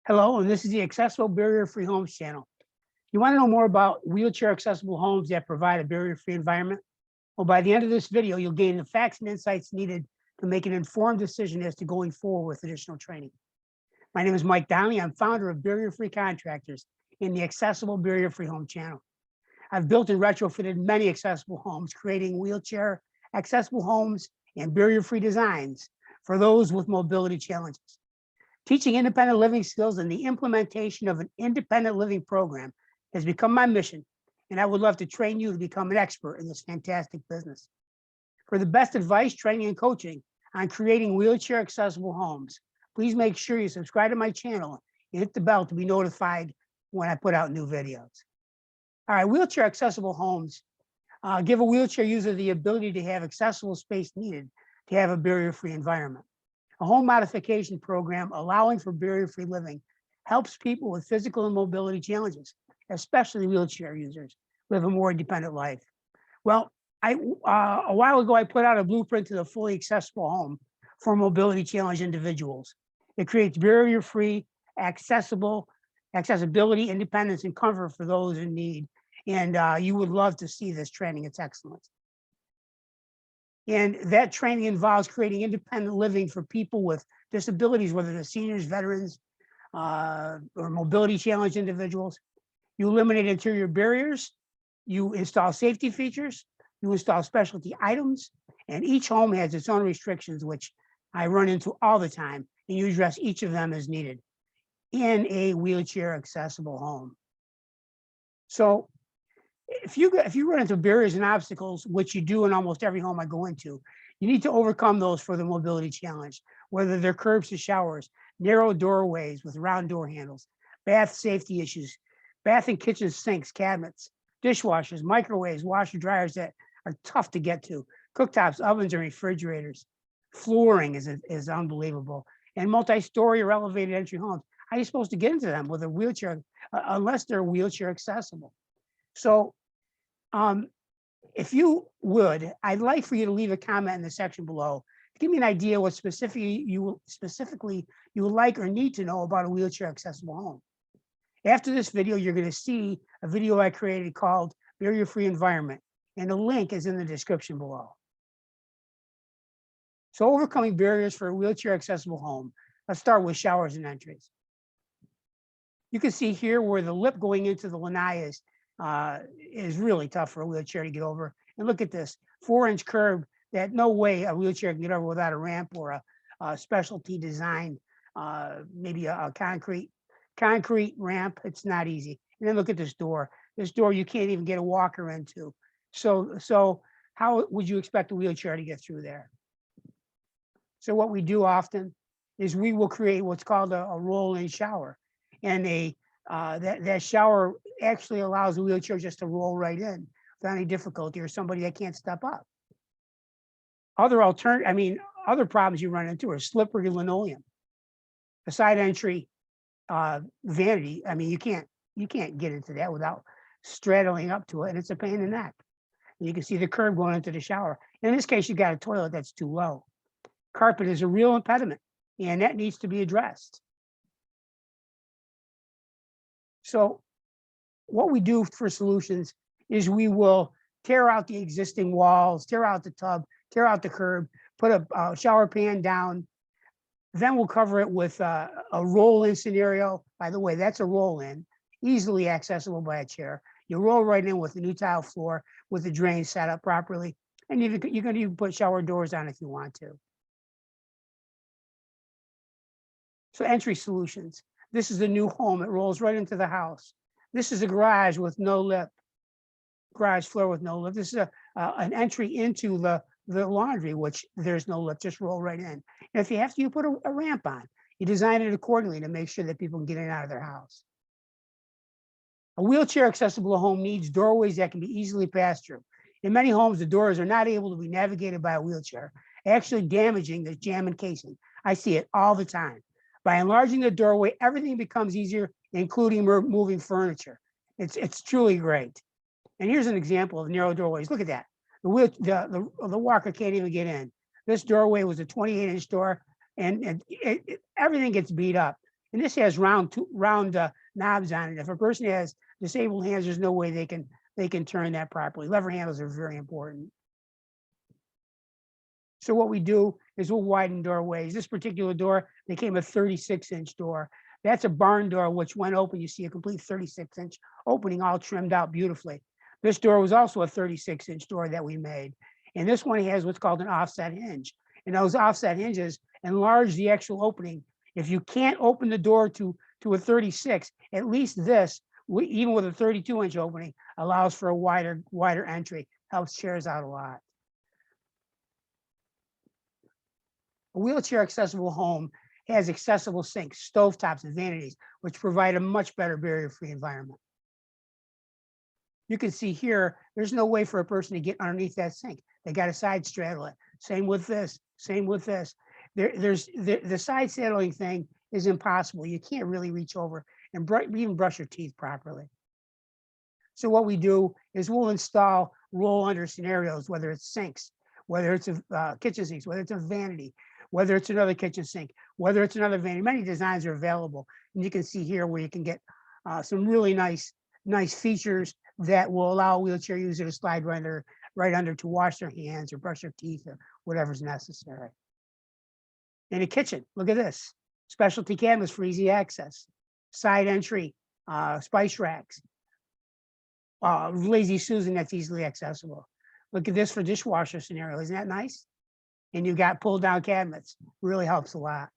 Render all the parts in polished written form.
Hello, and this is the Accessible Barrier-Free Homes channel. You want to know more about wheelchair accessible homes that provide a barrier-free environment? Well, by the end of this video, you'll gain the facts and insights needed to make an informed decision as to going forward with additional training. My name is Mike Donnelly. I'm founder of Barrier Free Contractors in the Accessible Barrier-Free Home channel. I've built and retrofitted many accessible homes, creating wheelchair accessible homes and barrier-free designs for those with mobility challenges. Teaching independent living skills and the implementation of an independent living program has become my mission, and I would love to train you to become an expert in this fantastic business. For the best advice, training, and coaching on creating wheelchair accessible homes, please make sure you subscribe to my channel and hit the bell to be notified when I put out new videos. All right, wheelchair accessible homes give a wheelchair user the ability to have accessible space needed to have a barrier-free environment. A home modification program allowing for barrier-free living helps people with physical and mobility challenges, especially wheelchair users, live a more independent life. Well, a while ago, I put out a blueprint to the fully accessible home for mobility challenged individuals. It creates barrier-free, accessibility, independence, and comfort for those in need. And you would love to see this training. It's excellent. And that training involves creating independent living for people with disabilities, whether they're seniors, veterans, or mobility challenged individuals. You eliminate interior barriers, you install safety features, you install specialty items, and each home has its own restrictions, which I run into all the time, and you address each of them as needed in a wheelchair accessible home. So if you run into barriers and obstacles, which you do in almost every home I go into, you need to overcome those for the mobility challenge, whether they're curbs to showers, narrow doorways with round door handles, bath safety issues, bath and kitchen sinks, cabinets, dishwashers, microwaves, washer dryers that are tough to get to, cooktops, ovens, and refrigerators. Flooring is unbelievable, and multi-story or elevated entry homes. How are you supposed to get into them with a wheelchair unless they're wheelchair accessible? So if you would, I'd like for you to leave a comment in the section below. Give me an idea what specifically you would like or need to know about a wheelchair accessible home. After this video, you're going to see a video I created called Barrier Free Environment, and the link is in the description below. So overcoming barriers for a wheelchair accessible home. Let's start with showers and entries. You can see here where the lip going into the lanai is really tough for a wheelchair to get over. And look at this 4-inch curb that no way a wheelchair can get over without a ramp or a specialty design, maybe a concrete ramp. It's not easy. And then look at this door. This door you can't even get a walker into. So how would you expect a wheelchair to get through there? So what we do often is we will create what's called a roll-in shower, and that shower actually allows a wheelchair just to roll right in without any difficulty, or somebody that can't step up. Other problems you run into are slippery linoleum, a side entry vanity. I mean, you can't get into that without straddling up to it, and it's a pain in the neck. And you can see the curb going into the shower. In this case, you got a toilet that's too low. Carpet is a real impediment, and that needs to be addressed. So what we do for solutions is we will tear out the existing walls, tear out the tub, tear out the curb, put a shower pan down. Then we'll cover it with a roll-in scenario. By the way, that's a roll-in, easily accessible by a chair. You roll right in with a new tile floor with the drain set up properly. And you can even put shower doors on if you want to. So entry solutions. This is a new home. It rolls right into the house. This is a garage with no lip, garage floor with no lip. This is an entry into the laundry, which there's no lip, just roll right in. And if you have to, you put a ramp on. You design it accordingly to make sure that people can get in and out of their house. A wheelchair accessible home needs doorways that can be easily passed through. In many homes, the doors are not able to be navigated by a wheelchair, actually damaging the jamb and casing. I see it all the time. By enlarging the doorway, everything becomes easier, including moving furniture. It's truly great. And here's an example of narrow doorways. Look at that. The walker can't even get in. This doorway was a 28-inch door, and everything gets beat up. And this has round knobs on it. If a person has disabled hands, there's no way they can turn that properly. Lever handles are very important. So what we do is we'll widen doorways. This particular door became a 36-inch door. That's a barn door, which when open, you see a complete 36-inch opening, all trimmed out beautifully. This door was also a 36-inch door that we made. And this one has what's called an offset hinge. And those offset hinges enlarge the actual opening. If you can't open the door to a 36, at least this, even with a 32-inch opening, allows for a wider entry, helps chairs out a lot. A wheelchair accessible home has accessible sinks, stovetops, and vanities, which provide a much better barrier-free environment. You can see here, there's no way for a person to get underneath that sink. They got to side straddle it. Same with this, same with this. The side saddling thing is impossible. You can't really reach over and even brush your teeth properly. So what we do is we'll install roll under scenarios, whether it's sinks, whether it's a kitchen sinks, whether it's a vanity, whether it's another kitchen sink, whether it's another vanity. Many designs are available. And you can see here where you can get some really nice features that will allow a wheelchair user to slide right under to wash their hands or brush their teeth or whatever's necessary. In a kitchen, look at this. Specialty cabinets for easy access, side entry, spice racks, Lazy Susan that's easily accessible. Look at this for dishwasher scenario. Isn't that nice? And you got pull down cabinets. Really helps a lot.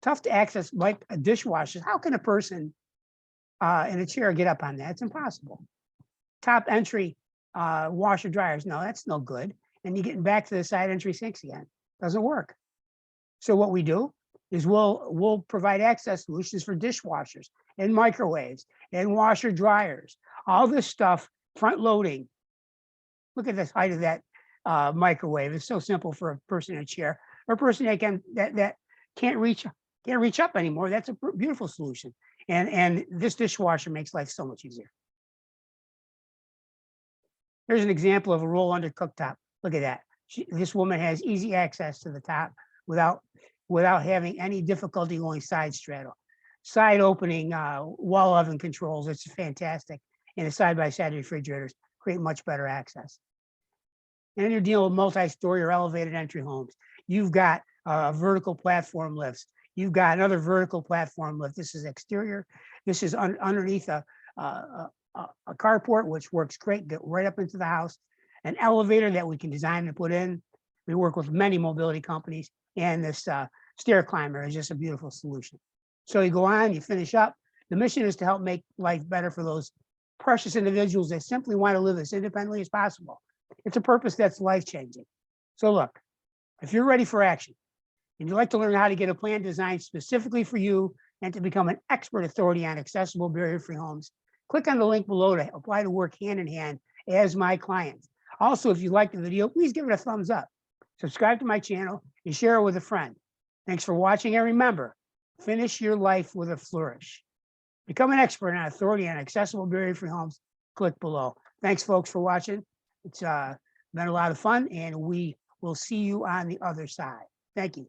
Tough to access like a dishwasher. How can a person in a chair get up on that? It's impossible. Top entry washer dryers. No, that's no good. And you're getting back to the side entry sinks again. Doesn't work. So what we do is we'll provide access solutions for dishwashers and microwaves and washer dryers. All this stuff, front loading. Look at the height of that microwave. It's so simple for a person in a chair or a person that can't reach up anymore. That's a beautiful solution. And this dishwasher makes life so much easier. Here's an example of a roll under cooktop. Look at that. This woman has easy access to the top without having any difficulty going side straddle. Side opening wall oven controls. It's fantastic. And the side-by-side refrigerators create much better access. And then you're dealing with multi-story or elevated entry homes. You've got vertical platform lifts. You've got another vertical platform lift. This is exterior. This is underneath a carport, which works great, get right up into the house. An elevator that we can design and put in. We work with many mobility companies, and this stair climber is just a beautiful solution. So you go on, you finish up. The mission is to help make life better for those precious individuals that simply want to live as independently as possible. It's a purpose that's life-changing. So look, if you're ready for action and you'd like to learn how to get a plan designed specifically for you and to become an expert authority on accessible barrier-free homes, click on the link below to apply to work hand in hand as my client. Also, if you liked the video, please give it a thumbs up. Subscribe to my channel and share it with a friend. Thanks for watching, and remember, finish your life with a flourish. Become an expert on authority on accessible barrier-free homes. Click below. Thanks, folks, for watching. It's been a lot of fun, and we will see you on the other side. Thank you.